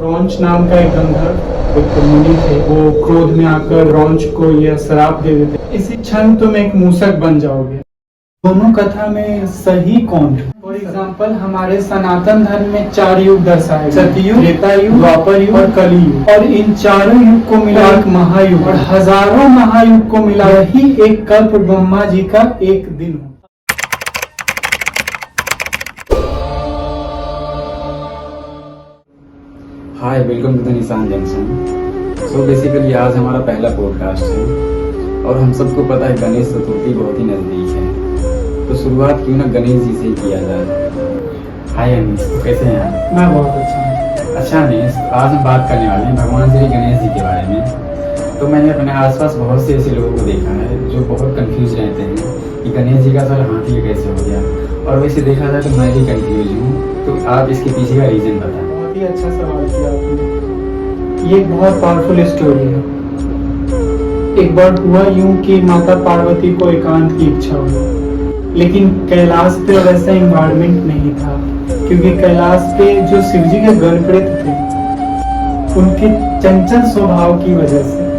रौंच नाम का एक गंधर्व एक मुनि थे। वो क्रोध में आकर रौंच को यह श्राप दे देते, इसी क्षण तुम एक मूसक बन जाओगे। दोनों कथा में सही कौन है? फॉर एग्जाम्पल हमारे सनातन धर्म में 4 युग दर्शाए, सतयुग, त्रेता युग, द्वापर युग और कलियुग। और इन चारों युग को मिला एक महायुग, और हजारों महायुग को मिला ही एक कल्प ब्रह्मा जी का एक दिन हो। हाय, वेलकम टू द निशान जंक्शन। सो बेसिकली आज हमारा पहला पॉडकास्ट है और हम सबको पता है गणेश चतुर्थी बहुत ही नज़दीक है, तो शुरुआत क्यों ना गणेश जी से ही किया जाए। हाय अनीश, तो कैसे हैं आप? मैं बहुत अच्छा हूँ। अच्छा अनीश, तो आज हम बात करने वाले हैं भगवान श्री गणेश जी के बारे में। तो मैंने अपने आसपास बहुत से ऐसे लोगों को देखा है जो बहुत कंफ्यूज रहते हैं कि गणेश जी का सर हाथी कैसे हो गया, और वैसे देखा जाए तो मैं भी कंफ्यूज हूँ। तो आप इसके पीछे का रीज़न बताएं। बहुत ही अच्छा सवाल किया आपने। ये एक बहुत पावरफुल स्टोरी है। एक बार हुआ यूं कि माता पार्वती को एकांत की इच्छा हुई, लेकिन कैलाश पे वैसा एनवायरनमेंट नहीं था, क्योंकि कैलाश पे जो शिवजी के गणप्रेत थे उनके चंचल स्वभाव की वजह से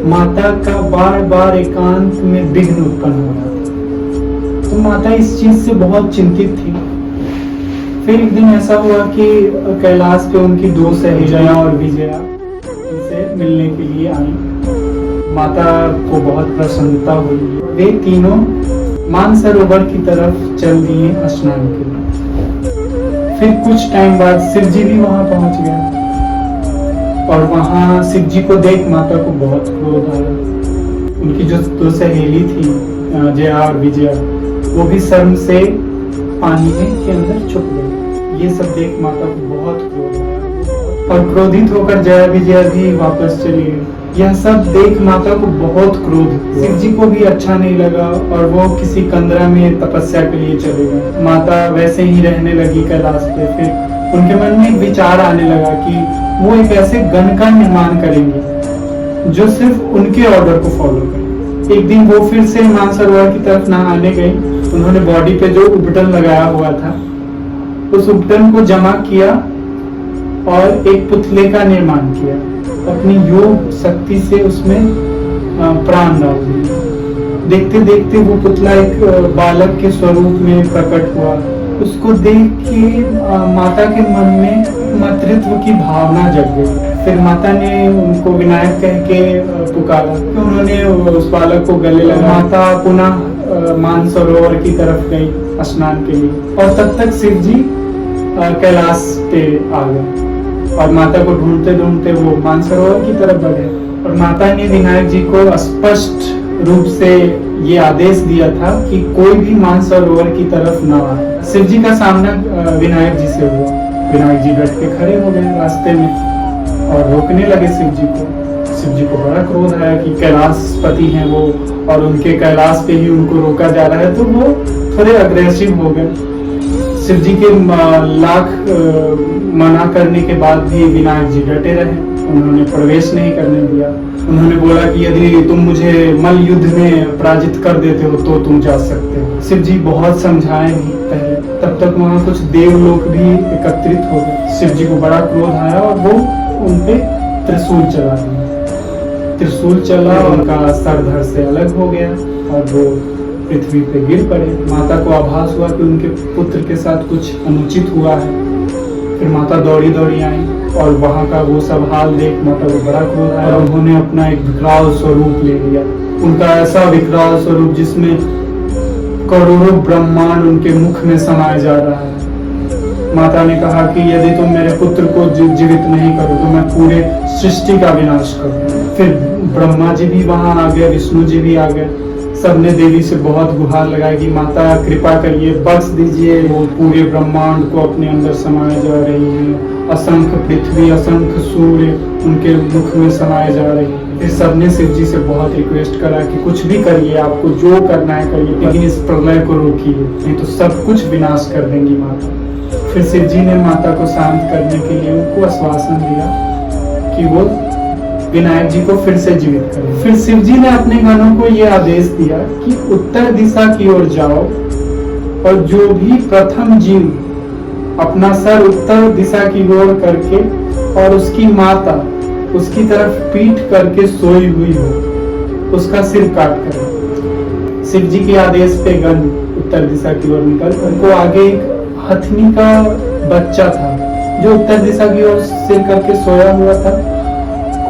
माता का बार बार एकांत में विघ्न उत्पन्न हो रहा था। तो माता इस चीज से बहुत चिंतित थी। फिर एक दिन ऐसा हुआ कि कैलाश पे उनकी 2 सहेलियां और विजया उनसे मिलने के लिए आई। माता को बहुत प्रसन्नता हुई। वे तीनों मानसरोवर की तरफ चल दिए स्नान के लिए। फिर कुछ टाइम बाद शिव जी भी वहां पहुंच गए, और वहां शिव जी को देख माता को बहुत क्रोध आया। उनकी जो 2 सहेली थी जया और विजया, वो भी शर्म से पानी के अंदर छुप गई। ये सब देख माता को बहुत क्रोध आया, और क्रोधित होकर जया विजया भी वापस चली गई। यह सब देख माता को बहुत क्रोध, शिव जी को भी अच्छा नहीं लगा, और वो किसी कंदरा में तपस्या के लिए चले गए। माता वैसे ही रहने लगी कैलाश पे। फिर उनके मन में एक विचार आने लगा कि वो एक ऐसे गण का निर्माण करेंगे जो सिर्फ उनके ऑर्डर को फॉलो करे। एक दिन वो फिर से मानसरोवर की तरफ नहाने गई। उन्होंने बॉडी पे जो उपटन लगाया हुआ था उस उपटन को जमा किया और एक पुतले का निर्माण किया। अपनी योग शक्ति से उसमें प्राण डाल दिया। देखते देखते वो पुतला एक बालक के स्वरूप में प्रकट हुआ। उसको देख के माता के मन में मातृत्व की भावना जग गई। फिर माता ने उनको विनायक कह के पुकारा। तो उन्होंने उस बालक को गले लगा। माता पुनः मानसरोवर की तरफ गई स्नान के लिए, और तब तक शिव जी कैलाश पे आ गए, और माता को ढूंढते ढूंढते वो मानसरोवर की तरफ बढ़े। और माता ने विनायक जी को स्पष्ट रूप से ये आदेश दिया था कि कोई भी मानसरोवर की तरफ न आए। शिव जी का सामना विनायक जी से हुआ। विनायक जी डट के खड़े हो गए रास्ते में और रोकने लगे शिव जी को। शिव जी को बड़ा क्रोध आया कि कैलाशपति हैं वो, और उनके कैलाश पे ही उनको रोका जा रहा है। तो वो थोड़े अग्रेसिव हो गए। शिव जी के लाख मना करने के बाद भी विनायक जी डटे रहे। उन्होंने प्रवेश नहीं करने दिया। उन्होंने बोला कि यदि तुम मुझे मल्ल युद्ध में पराजित कर देते हो तो तुम जा सकते हो। शिव जी बहुत समझाए भी पहले। तब तक वहाँ कुछ देवलोक भी एकत्रित हो गए। शिव जी को बड़ा क्रोध आया और वो उनपे त्रिशूल चला दिया। त्रिशूल चला, उनका सर धड़ से अलग हो गया और वो पृथ्वी पे गिर पड़े। माता को आभास हुआ कि उनके पुत्र के साथ कुछ अनुचित हुआ है। फिर माता दौड़ी दौड़ी आई, और वहाँ का वो सब हाल देख माता को बड़ा क्रोध आया, और उन्होंने अपना एक विकराल स्वरूप ले लिया। उनका ऐसा विकराल स्वरूप जिसमें करोड़ों ब्रह्मांड उनके मुख में समाया जा रहा है। माता ने कहा कि यदि तुम मेरे पुत्र को जीवित नहीं करो तो मैं पूरे सृष्टि का विनाश करूं। फिर ब्रह्मा जी भी वहां आ गए, विष्णु जी भी आ गए। सबने देवी से बहुत गुहार लगाई कि माता कृपा करिए, बख्श दीजिए। वो पूरे ब्रह्मांड को अपने अंदर समाये जा रही है। असंख्य पृथ्वी, असंख्य सूर्य उनके मुख में समाये जा रही है। फिर सबने शिव जी से बहुत रिक्वेस्ट करा कि कुछ भी करिए, आपको जो करना है करिए, लेकिन इस प्रलय को रोकिए, नहीं तो सब कुछ विनाश कर देंगी माता। फिर शिव जी ने माता को शांत करने के लिए उनको आश्वासन दिया कि वो विनायक जी को फिर से जीवित करें। फिर शिव जी ने अपने गणों को यह आदेश दिया कि उत्तर दिशा की ओर जाओ, और जो भी प्रथम जीव अपना सर उत्तर दिशा की ओर करके और उसकी माता उसकी तरफ पीठ करके सोई हुई हो, उसका सिर काट कर। शिव जी के आदेश पे गण उत्तर दिशा की ओर निकल, उनको आगे एक हथनी का बच्चा था जो उत्तर दिशा की ओर सिर करके सोया हुआ था,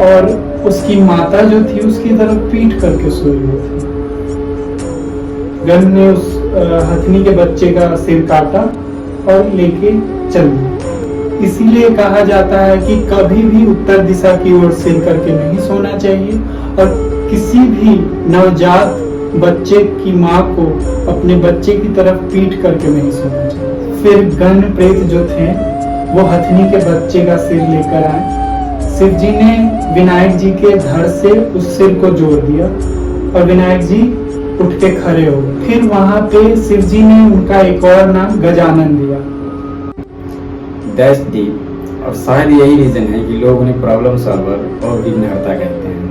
और उसकी माता जो थी उसकी तरफ पीठ करके सोई हुई थी। गण ने उस हथनी के बच्चे का सिर काटा और लेके चल दिया। इसीलिए कहा जाता है कि कभी भी उत्तर दिशा की ओर सिर करके नहीं सोना चाहिए, और किसी भी नवजात बच्चे की माँ को अपने बच्चे की तरफ पीठ करके नहीं सोना चाहिए। फिर गण प्रेत जो थे वो हथनी के बच्चे का सिर लेकर आए। शिव जी ने विनायक जी के धड़ से उस सिर को जोड़ दिया और विनायक जी उठ के खड़े हो गए। फिर वहां पे शिव जी ने उनका एक और नाम गजानन दिया। दैट्स डीप, और शायद यही रीजन है कि लोग उन्हें प्रॉब्लम सॉल्वर और विघ्नहर्ता कहते हैं।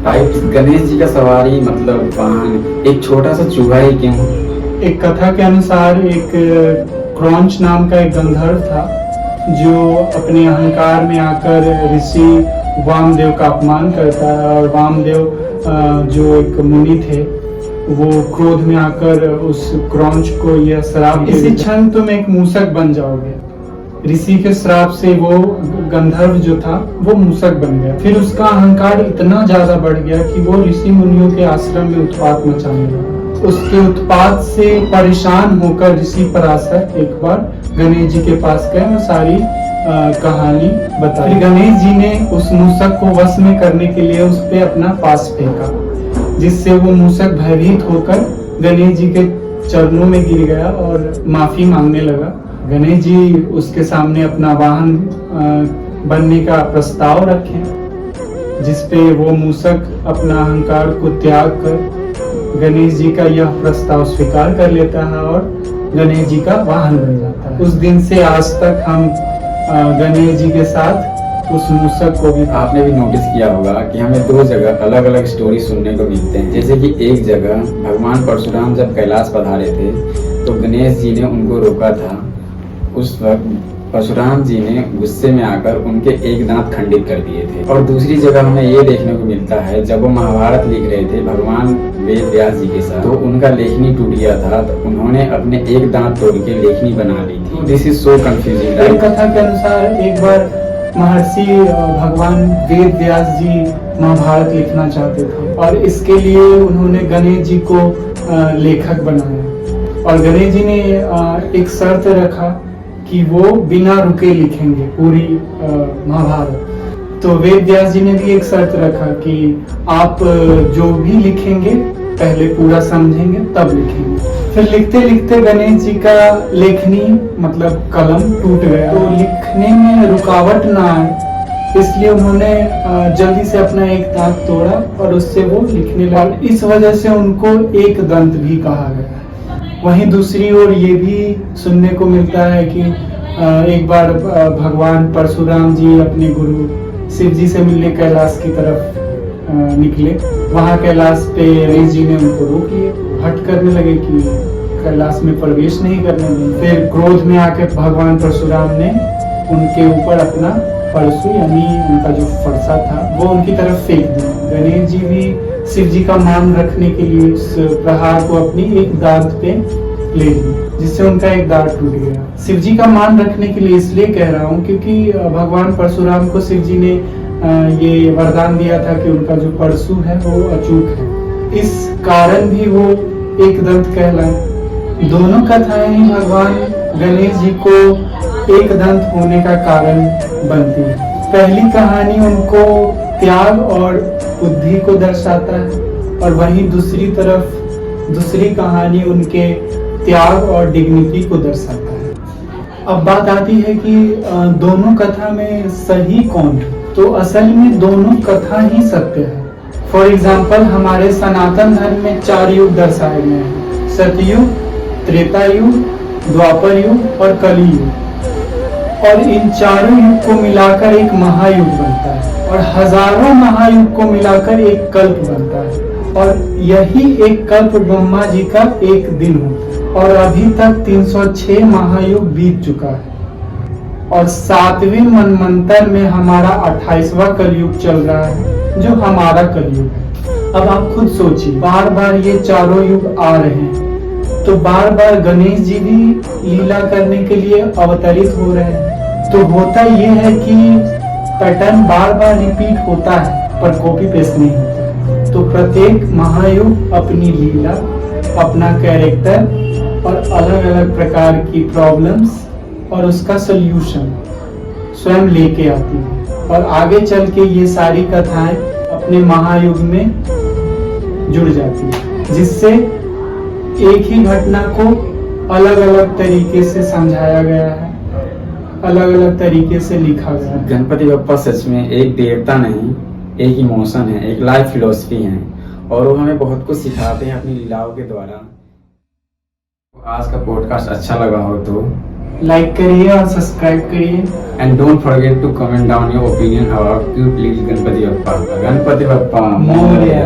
राइट, गणेश जी का सवारी मतलब वाहन एक छोटा सा चूहा ही क्यों? एक कथा के अनुसार एक क्रौंच नाम का एक गंधर्व था जो अपने अहंकार में आकर ऋषि वामदेव का अपमान करता है, और वामदेव जो एक मुनि थे वो क्रोध में आकर उस क्रौंच को यह श्राप, इसी क्षण तुम एक मूसक बन जाओगे। ऋषि के श्राप से वो गंधर्व जो था वो मूसक बन गया। फिर उसका अहंकार इतना ज्यादा बढ़ गया कि वो ऋषि मुनियों के आश्रम में उत्पात मचाने लगा। उसके उत्पात से परेशान होकर ऋषि पराशर एक बार गणेश जी के पास गए और सारी कहानी बताई। गणेश जी ने उस मूसक को वश में करने के लिए उस पे अपना पास फेंका, जिससे वो मूसक भयभीत होकर गणेश जी के चरणों में गिर गया और माफी मांगने लगा। गणेश जी उसके सामने अपना वाहन बनने का प्रस्ताव रखे, जिसपे वो मूसक अपना अहंकार को त्याग कर गणेश जी का यह प्रस्ताव स्वीकार कर लेता है और गणेश जी का वाहन बन जाता है। उस दिन से आज तक हम गणेश जी के साथ उस मूसक को भी। आपने भी नोटिस किया होगा कि हमें दो जगह अलग अलग स्टोरी सुनने को मिलते हैं। जैसे कि एक जगह भगवान परशुराम जब कैलाश पधारे थे तो गणेश जी ने उनको रोका था। उस वक्त परशुराम जी ने गुस्से में आकर उनके एक दांत खंडित कर दिए थे। और दूसरी जगह हमें ये देखने को मिलता है जब वो महाभारत लिख रहे थे भगवान वेद व्यास जी के साथ, तो उनका लेखनी टूट गया था तो उन्होंने अपने एक दांत तोड़ के लेखनी बना ली थी। This is so confusing. एक कथा के अनुसार एक बार महर्षि भगवान वेद व्यास जी महाभारत लिखना चाहते थे और इसके लिए उन्होंने गणेश जी को लेखक बनाया, और गणेश जी ने एक शर्त रखा कि वो बिना रुके लिखेंगे पूरी महाभारत। तो वेद व्यास जी ने भी एक शर्त रखा कि आप जो भी लिखेंगे पहले पूरा समझेंगे तब लिखेंगे। फिर लिखते लिखते गणेश जी का लेखनी मतलब कलम टूट गया, तो लिखने में रुकावट ना आए इसलिए उन्होंने जल्दी से अपना एक दांत तोड़ा और उससे वो लिखने लगे। इस वजह से उनको एक दंत भी कहा गया। वहीं दूसरी ओर ये भी सुनने को मिलता है कि एक बार भगवान परशुराम जी अपने गुरु शिव जी से मिलने कैलाश की तरफ निकले। वहां कैलाश पे ऋषि जी ने उनको रोक लिए, हट करने लगे कि कैलाश में प्रवेश नहीं करने देंगे। फिर क्रोध में आकर भगवान परशुराम ने उनके ऊपर अपना परशु यानी उनका जो फरसा था वो उनकी तरफ फेंक दिया। गणेश जी भी शिव जी का मान रखने के लिए उस प्रहार को अपनी एक दांत पे ले ली, जिससे उनका एक दांत टूट गया। शिव जी का मान रखने के लिए इसलिए कह रहा हूँ क्योंकि भगवान परशुराम को शिव जी ने ये वरदान दिया था कि उनका जो परशु है वो अचूक है, इस कारण भी वो एक दंत कहलाए। दोनों कथाएं ही भगवान गणेश जी को एक दंत होने का कारण बनती है। पहली कहानी उनको त्याग और बुद्धि को दर्शाता है, और वहीं दूसरी तरफ दूसरी कहानी उनके त्याग और डिग्निटी को दर्शाता है। अब बात आती है कि दोनों कथा में सही कौन है, तो असल में दोनों कथा ही सत्य है। फॉर एग्जाम्पल हमारे सनातन धर्म में 4 युग दर्शाए गए हैं, सतयुग, त्रेता युग, द्वापर युग और कली युग, और इन चारों युग को मिलाकर एक महायुग बनता है और हजारों महायुग को मिलाकर एक कल्प बनता है, और यही एक कल्प ब्रह्मा जी का एक दिन होता है। और अभी तक 306 महायुग बीत चुका है और 7वें मनवंतर में हमारा 28वां कलयुग चल रहा है, जो हमारा कलयुग है। अब आप खुद सोचिए, बार बार ये चारों युग आ रहे हैं, तो बार बार गणेश जी भी लीला करने के लिए अवतरित हो रहे हैं। तो होता ये है कि पैटर्न बार बार रिपीट होता है, पर कॉपी पेस्ट नहीं होता। तो प्रत्येक महायुग अपनी लीला, अपना कैरेक्टर और अलग अलग प्रकार की प्रॉब्लम्स और उसका सल्यूशन स्वयं लेके आती है, और आगे चल के ये सारी कथाएं अपने महायुग में जुड़ जाती है, जिससे एक ही घटना को अलग अलग तरीके से समझाया गया है, अलग अलग तरीके से लिखा गया है। गणपति बप्पा सच में एक देवता नहीं, एक इमोशन है, एक लाइफ फिलोसफी है, और वो हमें बहुत कुछ सिखाते हैं अपनी लीलाओं के द्वारा। आज का पॉडकास्ट अच्छा लगा हो तो लाइक करिए और सब्सक्राइब करिए, and don't forget to comment down your opinion about cute little Ganpati Bappa. Ganpati Bappa Morya.